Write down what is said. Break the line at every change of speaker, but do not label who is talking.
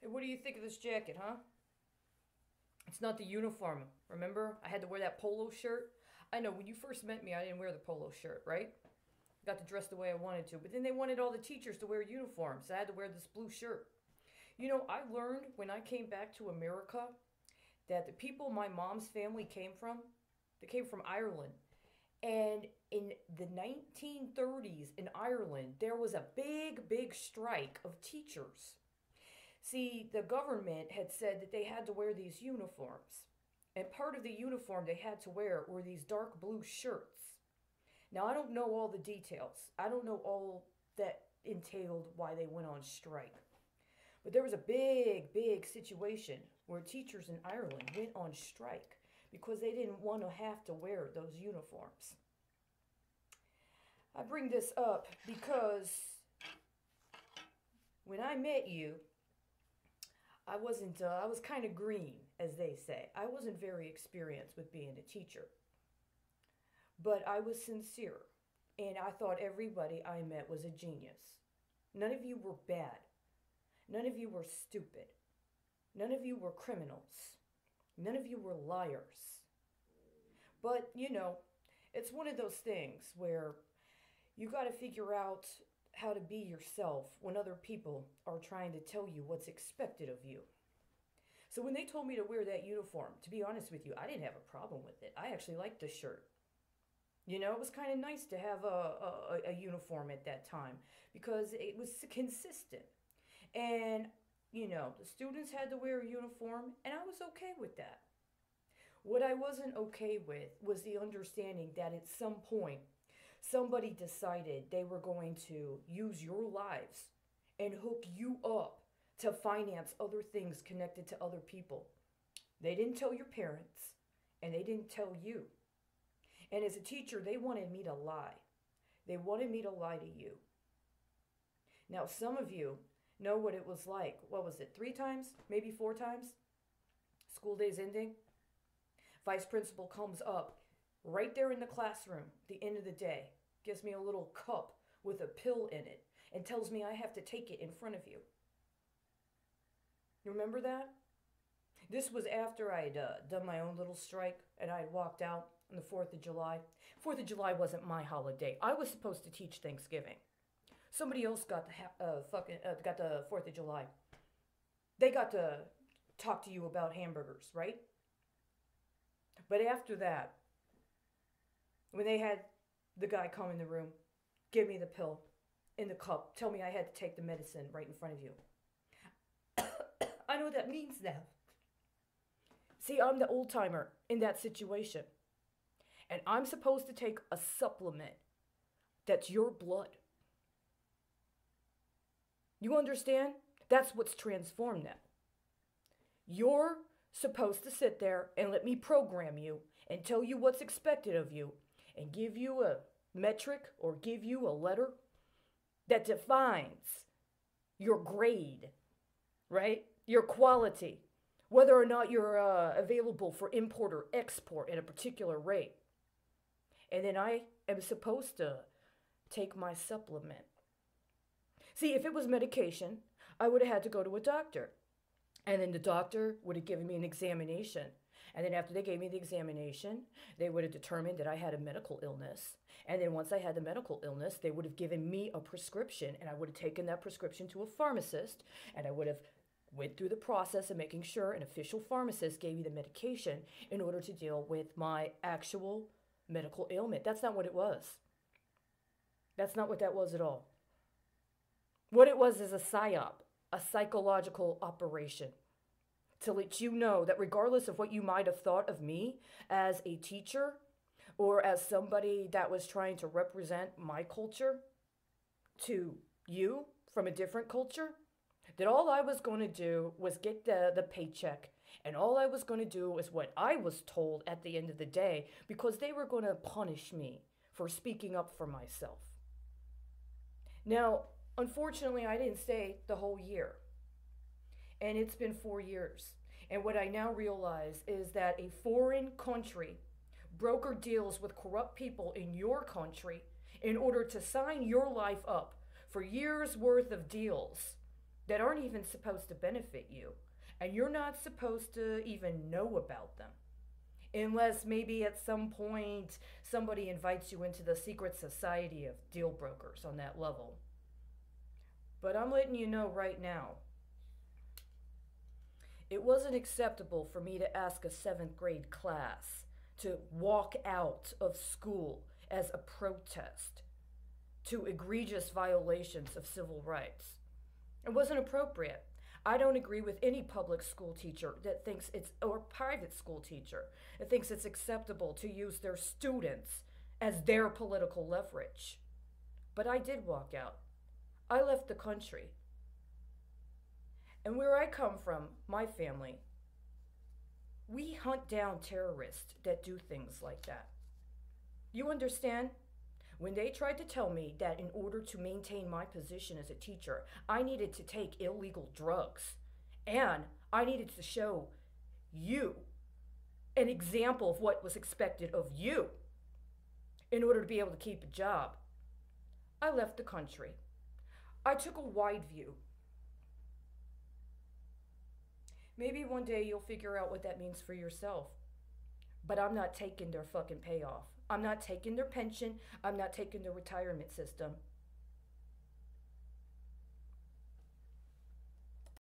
Hey, what do you think of this jacket, huh? It's not the uniform. Remember? I had to wear that polo shirt. I know, when you first met me, I didn't wear the polo shirt, right? Got to dress the way I wanted to. But then they wanted all the teachers to wear uniforms. So I had to wear this blue shirt. I learned when I came back to America that the people my mom's family came from, they came from Ireland. And in the 1930s in Ireland, there was a big, big strike of teachers. See, the government had said that they had to wear these uniforms. And part of the uniform they had to wear were these dark blue shirts. Now, I don't know all the details. I don't know all that entailed why they went on strike. But there was a big, big situation where teachers in Ireland went on strike because they didn't want to have to wear those uniforms. I bring this up because when I met you, I was kind of green, as they say. I wasn't very experienced with being a teacher, but I was sincere, and I thought everybody I met was a genius. None of you were bad. None of you were stupid. None of you were criminals. None of you were liars. But, it's one of those things where you got to figure out how to be yourself when other people are trying to tell you what's expected of you. So when they told me to wear that uniform, to be honest with you, I didn't have a problem with it. I actually liked the shirt. It was kind of nice to have a uniform at that time because it was consistent. And, the students had to wear a uniform, and I was okay with that. What I wasn't okay with was the understanding that at some point, somebody decided they were going to use your lives and hook you up to finance other things connected to other people. They didn't tell your parents, and they didn't tell you. And as a teacher, they wanted me to lie. They wanted me to lie to you. Now, some of you know what it was like. What was it, 3 times? Maybe 4 times? School days ending. Vice principal comes up right there in the classroom, the end of the day, gives me a little cup with a pill in it, and tells me I have to take it in front of you. You remember that? This was after I had done my own little strike and I had walked out on the 4th of July. 4th of July wasn't my holiday. I was supposed to teach Thanksgiving. Somebody else got got the 4th of July. They got to talk to you about hamburgers, right? But after that, when they had the guy come in the room, give me the pill in the cup, tell me I had to take the medicine right in front of you. I know what that means now. See, I'm the old timer in that situation. And I'm supposed to take a supplement that's your blood. You understand? That's what's transformed now. You're supposed to sit there and let me program you and tell you what's expected of you and give you a metric or give you a letter that defines your grade, right? Your quality, whether or not you're available for import or export at a particular rate. And then I am supposed to take my supplement. See, if it was medication, I would have had to go to a doctor. And then the doctor would have given me an examination. And then after they gave me the examination, they would have determined that I had a medical illness. And then once I had the medical illness, they would have given me a prescription. And I would have taken that prescription to a pharmacist. And I would have went through the process of making sure an official pharmacist gave me the medication in order to deal with my actual medical ailment. That's not what it was. That's not what that was at all. What it was is a psyop, a psychological operation to let you know that regardless of what you might have thought of me as a teacher or as somebody that was trying to represent my culture to you from a different culture, that all I was going to do was get the paycheck. And all I was going to do was what I was told at the end of the day because they were going to punish me for speaking up for myself. Now, unfortunately, I didn't stay the whole year. And it's been 4 years. And what I now realize is that a foreign country brokered deals with corrupt people in your country in order to sign your life up for years worth of deals that aren't even supposed to benefit you. And you're not supposed to even know about them. Unless maybe at some point somebody invites you into the secret society of deal brokers on that level. But I'm letting you know right now, it wasn't acceptable for me to ask a seventh grade class to walk out of school as a protest to egregious violations of civil rights. It wasn't appropriate. I don't agree with any public school teacher that thinks it's, or private school teacher that thinks it's acceptable to use their students as their political leverage. But I did walk out. I left the country. And where I come from, my family, we hunt down terrorists that do things like that. You understand? When they tried to tell me that in order to maintain my position as a teacher, I needed to take illegal drugs and I needed to show you an example of what was expected of you in order to be able to keep a job, I left the country. I took a wide view. Maybe one day you'll figure out what that means for yourself. But I'm not taking their fucking payoff. I'm not taking their pension. I'm not taking their retirement system.